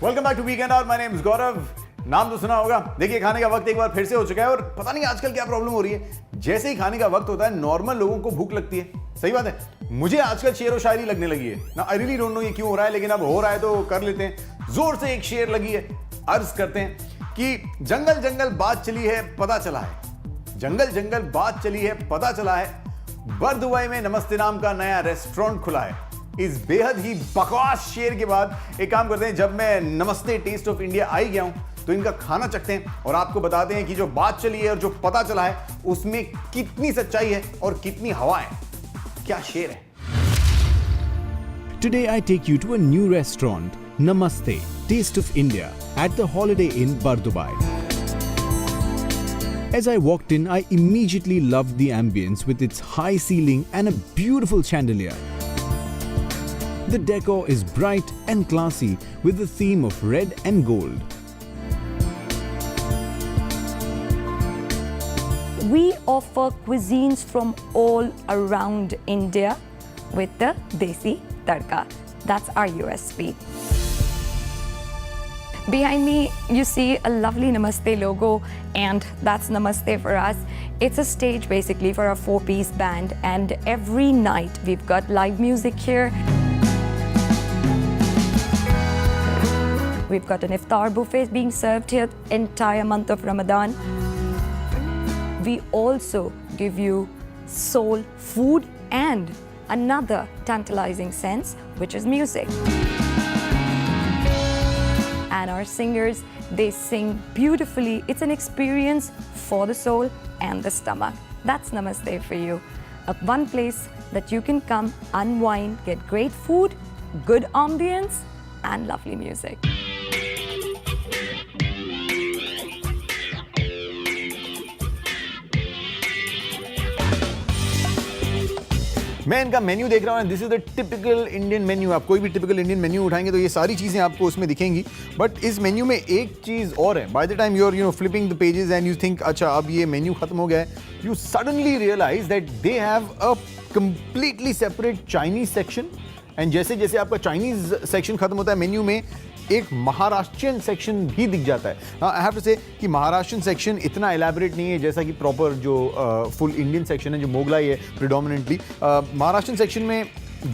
Welcome back to weekend hour. My name is Gaurav. नाम तो सुना होगा। देखिए, खाने का वक्त एक बार फिर से हो चुका है और पता नहीं आजकल क्या प्रॉब्लम हो रही है। जैसे ही खाने का वक्त होता है नॉर्मल लोगों को भूख लगती है। सही बात है, मुझे आजकल शेर व शायरी लगने लगी है ना। आई रियली डोंट नो ये क्यों हो रहा है, लेकिन अब हो रहा है तो कर लेते हैं। जोर से एक शेर लगी है। अर्ज करते हैं कि जंगल जंगल बात चली है पता चला है, जंगल जंगल बात चली है पता चला है, बरदुबई में नमस्ते नाम का नया रेस्टोरेंट खुला है। इस बेहद ही बकवास शेर के बाद एक काम करते हैं, जब मैं नमस्ते टेस्ट ऑफ इंडिया आई गया हूं तो इनका खाना चखते हैं और आपको बताते हैं कि जो बात चली है और जो पता चला है उसमें कितनी सच्चाई है और कितनी हवा है। क्या शेर है। Today I take you to a new restaurant, Namaste, Taste of India, at the Holiday Inn, Bardubai. As I walked in, I immediately loved the ambience with its high ceiling and a beautiful chandelier. The decor is bright and classy with the theme of red and gold. We offer cuisines from all around India with the Desi Tadka. That's our USP. Behind me, you see a lovely Namaste logo, and that's Namaste for us. It's a stage basically for our 4-piece band, and every night we've got live music here. We've got an iftar buffet being served here entire month of Ramadan. We also give you soul food and another tantalizing sense, which is music. And our singers, they sing beautifully. It's an experience for the soul and the stomach. That's Namaste for you. One place that you can come, unwind, get great food, good ambience, and lovely music. मैं इनका menu देख रहा हूँ। This is the typical Indian menu. आप कोई भी typical Indian menu उठाएंगे तो ये सारी चीज़ें आपको उसमें दिखेंगी। बट इस मेन्यू में एक चीज़ और है। By the time you are flipping the pages and you think अच्छा अब ये मेन्यू खत्म हो गया है, you suddenly realise that they have a completely separate Chinese section. And जैसे जैसे आपका चाइनीज सेक्शन खत्म होता है मेन्यू में एक महाराष्ट्रियन सेक्शन भी दिख जाता है। आई हैव टू से कि महाराष्ट्रियन सेक्शन इतना एलैबोरेट नहीं है जैसा कि प्रॉपर जो फुल इंडियन सेक्शन है जो मोगलाई है प्रिडोमिनेंटली। महाराष्ट्रियन सेक्शन में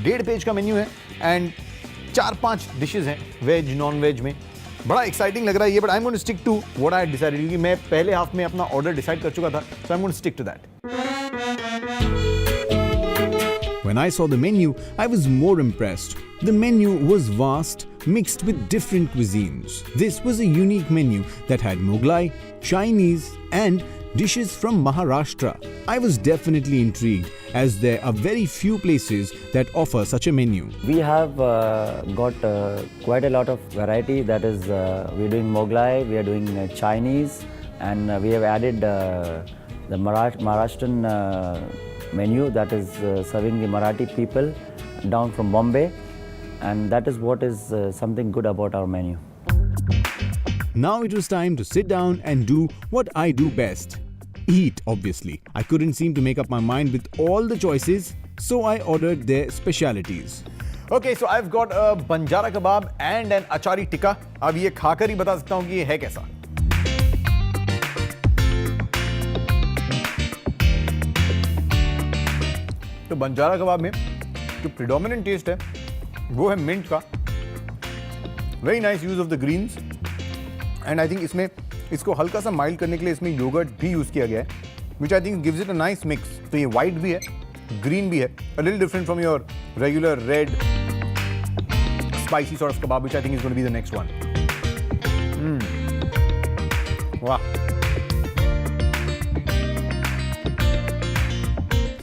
1.5 पेज का मेन्यू है एंड 4-5 डिशेज हैं वेज नॉन वेज में। बड़ा एक्साइटिंग लग रहा है ये। But I am going to stick to what I decided, क्योंकि मैं पहले हाफ में अपना ऑर्डर डिसाइड कर चुका था। So I am going to stick to that. When I saw the menu, I was more impressed. The menu was vast, mixed with different cuisines. This was a unique menu that had Mughlai, Chinese, and dishes from Maharashtra. I was definitely intrigued as there are very few places that offer such a menu. We have got quite a lot of variety. That is, we're doing Mughlai, we are doing Chinese, and we have added the Maharashtrian menu that is serving the Marathi people down from Bombay, and that is what is something good about our menu. Now it was time to sit down and do what I do best. Eat, obviously. I couldn't seem to make up my mind with all the choices, so I ordered their specialities. Okay, so I've got a banjara kebab and an achari tikka. अब ये खाकर ही बता सकता हूँ कि ये है कैसा। तो बंजारा कबाब में जो प्रिडोमिनेंट टेस्ट है वो है मिंट का। Very nice use of the greens and I think इसमें इसको हल्का सा माइल्ड करने के लिए इसमें योगर्ट भी यूज किया गया है, which I think gives it a nice mix. तो ये वाइट भी है, ग्रीन भी है, a little different from your regular red spicy sort of kebab, which I think is going to be the next one. वाह।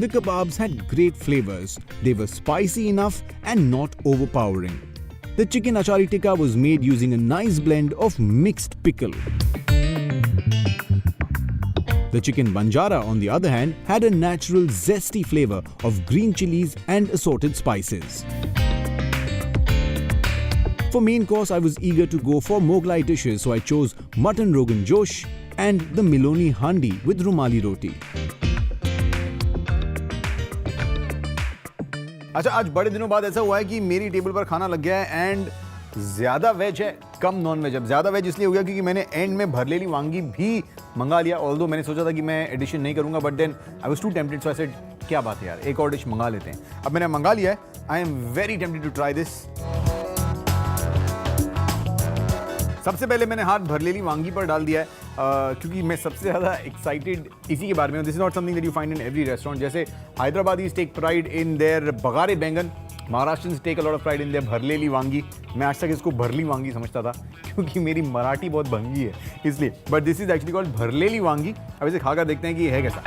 The kebabs had great flavors. They were spicy enough and not overpowering. The chicken achari tikka was made using a nice blend of mixed pickle. The chicken banjara, on the other hand, had a natural zesty flavor of green chilies and assorted spices. For main course, I was eager to go for Mughlai dishes, so I chose mutton rogan josh and the Miloni handi with rumali roti. अच्छा, आज बड़े दिनों बाद ऐसा हुआ है कि मेरी टेबल पर खाना लग गया है एंड ज़्यादा वेज है, कम नॉन वेज। अब ज़्यादा वेज इसलिए हो गया क्योंकि मैंने एंड में भरलेली वांगी भी मंगा लिया, ऑल्दो मैंने सोचा था कि मैं एडिशन नहीं करूंगा, but then I was too tempted, so I said क्या बात है यार, एक और डिश मंगा लेते हैं। अब मैंने मंगा लिया है, I am very tempted to try this. सबसे पहले मैंने हाथ भरलेली वांगी पर डाल दिया है क्योंकि मैं सबसे ज़्यादा एक्साइटेड इसी के बारे में हूँ। This is not something that you find in every restaurant. जैसे Hyderabadis take pride in their bagare baingan, Maharashtrians take a lot of pride in their bharleli vangi. मैं आज तक इसको भरली वांगी समझता था क्योंकि मेरी मराठी बहुत भंगी है इसलिए, but this is actually called भरलेली वांगी। अब इसे खाकर देखते हैं कि ये है कैसा।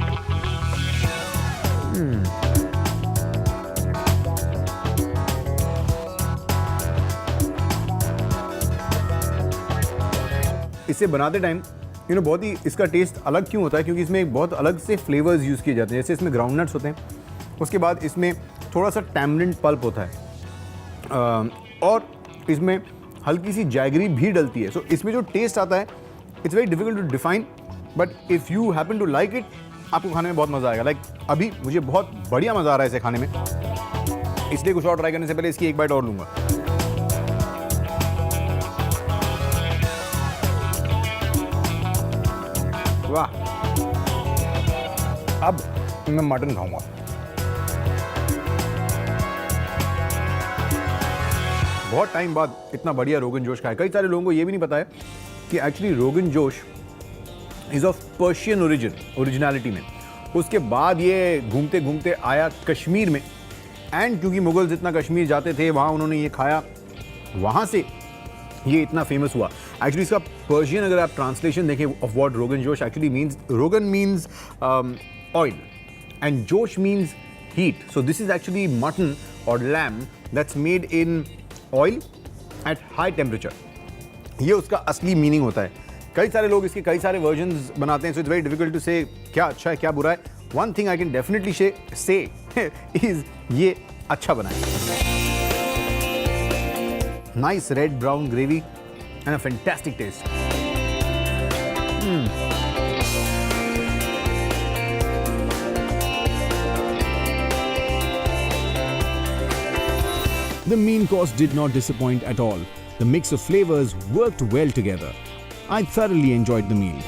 इसे बनाते टाइम बहुत ही इसका टेस्ट अलग क्यों होता है, क्योंकि इसमें बहुत अलग से फ्लेवर्स यूज़ किए जाते हैं। जैसे इसमें ग्राउंडनट्स होते हैं, उसके बाद इसमें थोड़ा सा टैमरिंड पल्प होता है और इसमें हल्की सी जैगरी भी डलती है। सो इसमें जो टेस्ट आता है it's very difficult to define, but if you happen to like it, आपको खाने में बहुत मज़ा आएगा। लाइक अभी मुझे बहुत बढ़िया मज़ा आ रहा है इसे खाने में, इसलिए कुछ और ट्राई करने से पहले इसकी एक बाइट और लूँगा। वाह, अब मैं मटन खाऊंगा। बहुत टाइम बाद इतना बढ़िया रोगन जोश खाया। कई सारे लोगों को ये भी नहीं पता है कि actually rogan josh is of Persian originality में। उसके बाद ये घूमते घूमते आया कश्मीर में, एंड क्योंकि मुगल्स इतना कश्मीर जाते थे, वहाँ उन्होंने ये खाया, वहाँ से ये इतना फेमस हुआ। एक्चुअली इसका पर्शियन अगर आप ट्रांसलेशन देखें of what rogan josh actually means, rogan means oil and josh means heat. So this is actually mutton और lamb that's made in oil at high temperature. ये उसका असली मीनिंग होता है। कई सारे लोग इसके कई सारे वर्जन्स बनाते हैं, so it's very difficult to say क्या अच्छा है क्या बुरा है। One thing I can definitely say is ये अच्छा बना है। Nice red brown gravy and a fantastic taste. The main course did not disappoint at all. The mix of flavors worked well together. I thoroughly enjoyed the meal.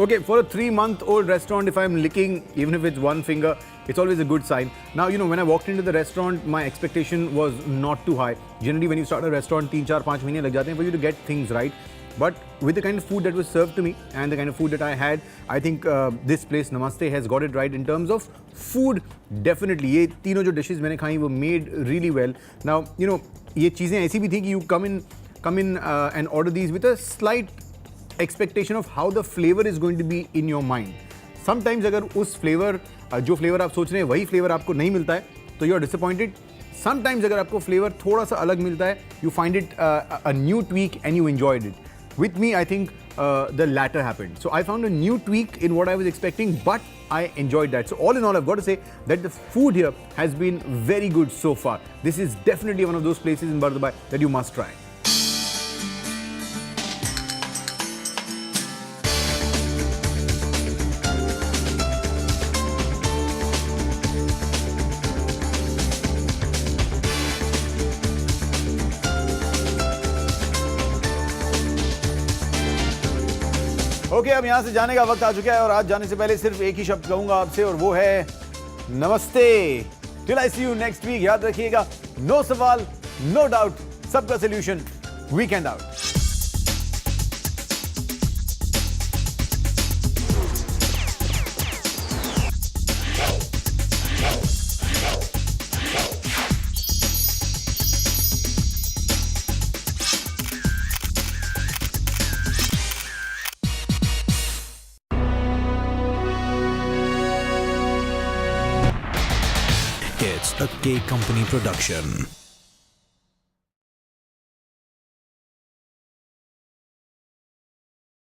Okay, for a 3-month-old restaurant, if I'm licking, even if it's one finger, it's always a good sign. Now, when I walked into the restaurant, my expectation was not too high. Generally, when you start a restaurant, 3-4-5 महीने लग जाते हैं for you to get things right. But with the kind of food that was served to me and the kind of food that I had, I think this place, Namaste, has got it right in terms of food. Definitely, ये तीनों जो dishes मैंने खाई वो made really well. Now, ये चीज़ें ऐसी भी थी कि you come in and order these with a slight expectation of how the flavor is going to be in your mind. Sometimes अगर उस flavor जो flavor आप सोच रहे हैं वही flavor आपको नहीं मिलता है तो you are disappointed. Sometimes अगर आपको flavor थोड़ा सा अलग मिलता है, you find it a new tweak and you enjoyed it. With me, I think the latter happened. So I found a new tweak in what I was expecting, but I enjoyed that. So all in all, I've got to say that the food here has been very good so far. This is definitely one of those places in Bardubai that you must try. Okay, अब यहाँ से जाने का वक्त आ चुका है और आज जाने से पहले सिर्फ एक ही शब्द कहूंगा आपसे और वो है नमस्ते। Till I see you next week. याद रखिएगा, नो सवाल नो डाउट, सबका solution weekend out. It's a K Company production.